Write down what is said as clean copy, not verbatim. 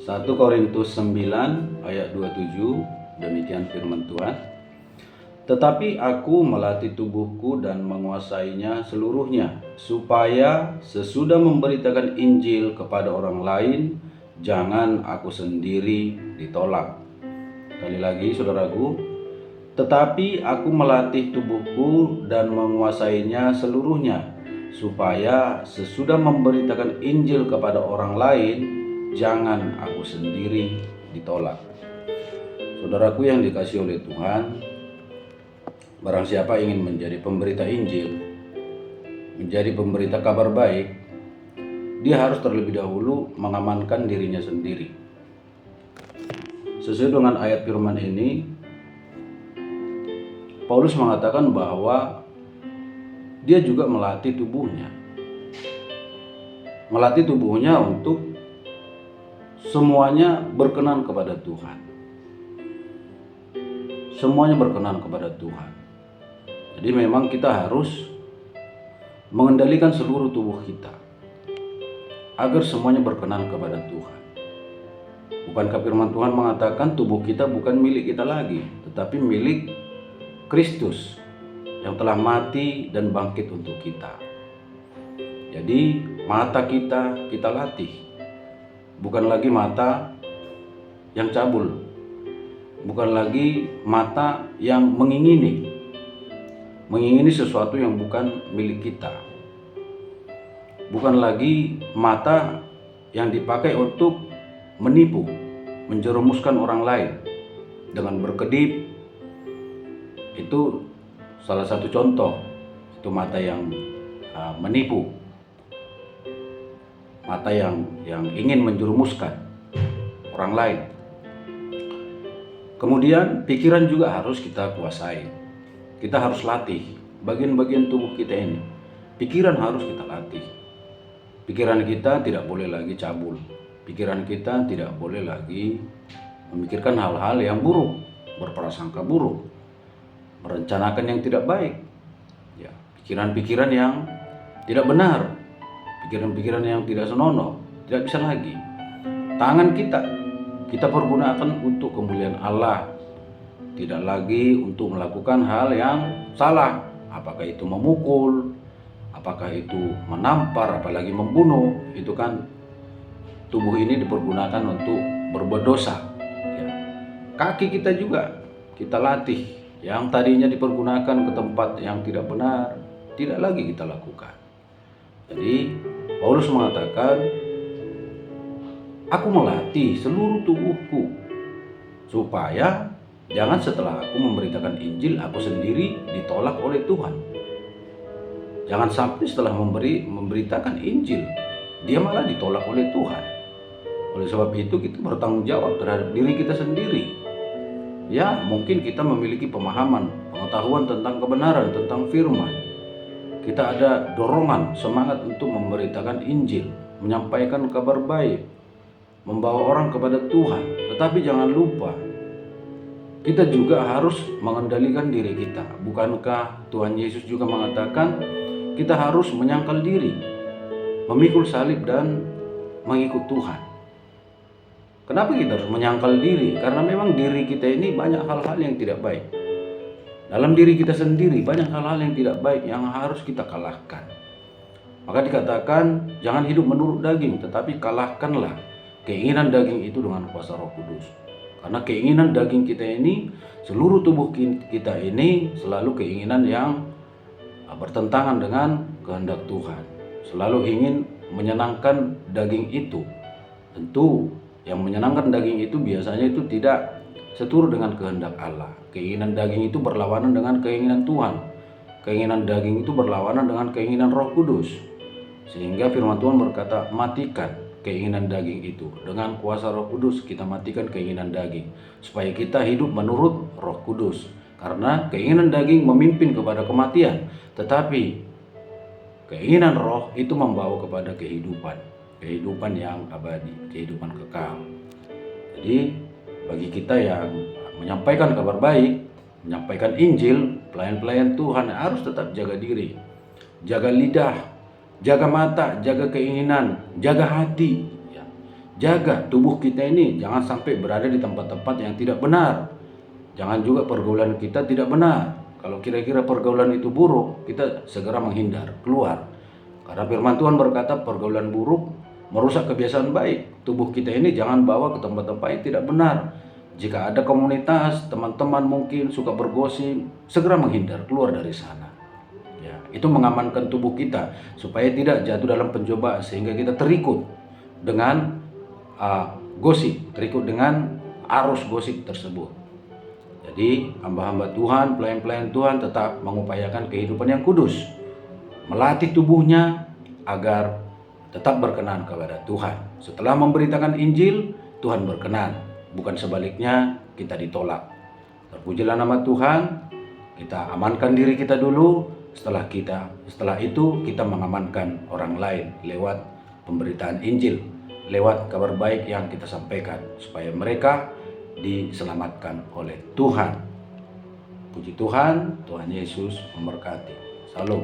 1 Korintus 9 ayat 27, demikian firman Tuhan. Tetapi aku melatih tubuhku dan menguasainya seluruhnya, supaya sesudah memberitakan Injil kepada orang lain, jangan aku sendiri ditolak. Sekali lagi saudaraku, tetapi aku melatih tubuhku dan menguasainya seluruhnya, supaya sesudah memberitakan Injil kepada orang lain, jangan aku sendiri ditolak. Saudaraku yang dikasihi oleh Tuhan, barang siapa ingin menjadi pemberita Injil, menjadi pemberita kabar baik, dia harus terlebih dahulu mengamankan dirinya sendiri. Sesuai dengan ayat firman ini, Paulus mengatakan bahwa dia juga melatih tubuhnya. Melatih tubuhnya untuk semuanya berkenan kepada Tuhan. Semuanya berkenan kepada Tuhan. Jadi memang kita harus mengendalikan seluruh tubuh kita agar semuanya berkenan kepada Tuhan. Bukankah firman Tuhan mengatakan tubuh kita bukan milik kita lagi, tetapi milik Kristus yang telah mati dan bangkit untuk kita. Jadi mata kita latih. Bukan lagi mata yang cabul. Bukan lagi mata yang mengingini sesuatu yang bukan milik kita. Bukan lagi mata yang dipakai untuk menipu, menjerumuskan orang lain dengan berkedip. Itu salah satu contoh, itu mata yang menipu, mata yang ingin menjerumuskan orang lain. Kemudian pikiran juga harus kita kuasai. Kita harus latih bagian-bagian tubuh kita ini. Pikiran harus kita latih. Pikiran kita tidak boleh lagi cabul. Pikiran kita tidak boleh lagi memikirkan hal-hal yang buruk, berprasangka buruk, merencanakan yang tidak baik. Ya, pikiran-pikiran yang tidak benar, pikiran-pikiran yang tidak senonoh, tidak bisa lagi. Tangan kita pergunakan untuk kemuliaan Allah, tidak lagi untuk melakukan hal yang salah, apakah itu memukul, apakah itu menampar, apalagi membunuh. Itu kan tubuh ini dipergunakan untuk berbuat dosa. Ya. Kaki kita juga kita latih, yang tadinya dipergunakan ke tempat yang tidak benar, tidak lagi kita lakukan. Jadi Paulus mengatakan, aku melatih seluruh tubuhku supaya jangan setelah aku memberitakan Injil, aku sendiri ditolak oleh Tuhan. Jangan sampai setelah memberitakan Injil, dia malah ditolak oleh Tuhan. Oleh sebab itu kita bertanggung jawab terhadap diri kita sendiri. Ya, mungkin kita memiliki pemahaman, pengetahuan tentang kebenaran, tentang firman. Kita ada dorongan, semangat untuk memberitakan Injil, menyampaikan kabar baik, membawa orang kepada Tuhan. Tetapi jangan lupa, kita juga harus mengendalikan diri kita. Bukankah Tuhan Yesus juga mengatakan kita harus menyangkal diri, memikul salib dan mengikut Tuhan. Kenapa kita harus menyangkal diri? Karena memang diri kita ini banyak hal-hal yang tidak baik. Dalam diri kita sendiri banyak hal-hal yang tidak baik yang harus kita kalahkan. Maka dikatakan jangan hidup menurut daging, tetapi kalahkanlah keinginan daging itu dengan kuasa Roh Kudus. Karena keinginan daging kita ini, seluruh tubuh kita ini selalu keinginan yang bertentangan dengan kehendak Tuhan. Selalu ingin menyenangkan daging itu. Tentu yang menyenangkan daging itu biasanya itu tidak seturut dengan kehendak Allah. Keinginan daging itu berlawanan dengan keinginan Tuhan. Keinginan daging itu berlawanan dengan keinginan Roh Kudus. Sehingga firman Tuhan berkata, matikan keinginan daging itu. Dengan kuasa Roh Kudus kita matikan keinginan daging, supaya kita hidup menurut Roh Kudus. Karena keinginan daging memimpin kepada kematian, tetapi keinginan roh itu membawa kepada kehidupan yang abadi, kehidupan kekal. Jadi bagi kita yang menyampaikan kabar baik, menyampaikan Injil, pelayan-pelayan Tuhan harus tetap jaga diri, jaga lidah, jaga mata, jaga keinginan, jaga hati, ya. Jaga tubuh kita ini jangan sampai berada di tempat-tempat yang tidak benar. Jangan juga pergaulan kita tidak benar. Kalau kira-kira pergaulan itu buruk, kita segera menghindar, keluar. Karena firman Tuhan berkata pergaulan buruk merusak kebiasaan baik. Tubuh kita ini jangan bawa ke tempat-tempat yang tidak benar. Jika ada komunitas, teman-teman mungkin suka bergosip, segera menghindar, keluar dari sana. Ya, itu mengamankan tubuh kita supaya tidak jatuh dalam pencobaan sehingga kita terikut dengan gosip, terikut dengan arus gosip tersebut. Jadi hamba-hamba Tuhan, pelayan-pelayan Tuhan tetap mengupayakan kehidupan yang kudus, melatih tubuhnya agar tetap berkenan kepada Tuhan. Setelah memberitakan Injil, Tuhan berkenan, bukan sebaliknya kita ditolak. Terpujilah nama Tuhan. Kita amankan diri kita dulu, setelah itu kita mengamankan orang lain lewat pemberitaan Injil, lewat kabar baik yang kita sampaikan supaya mereka diselamatkan oleh Tuhan. Puji Tuhan, Tuhan Yesus memberkati. Salam.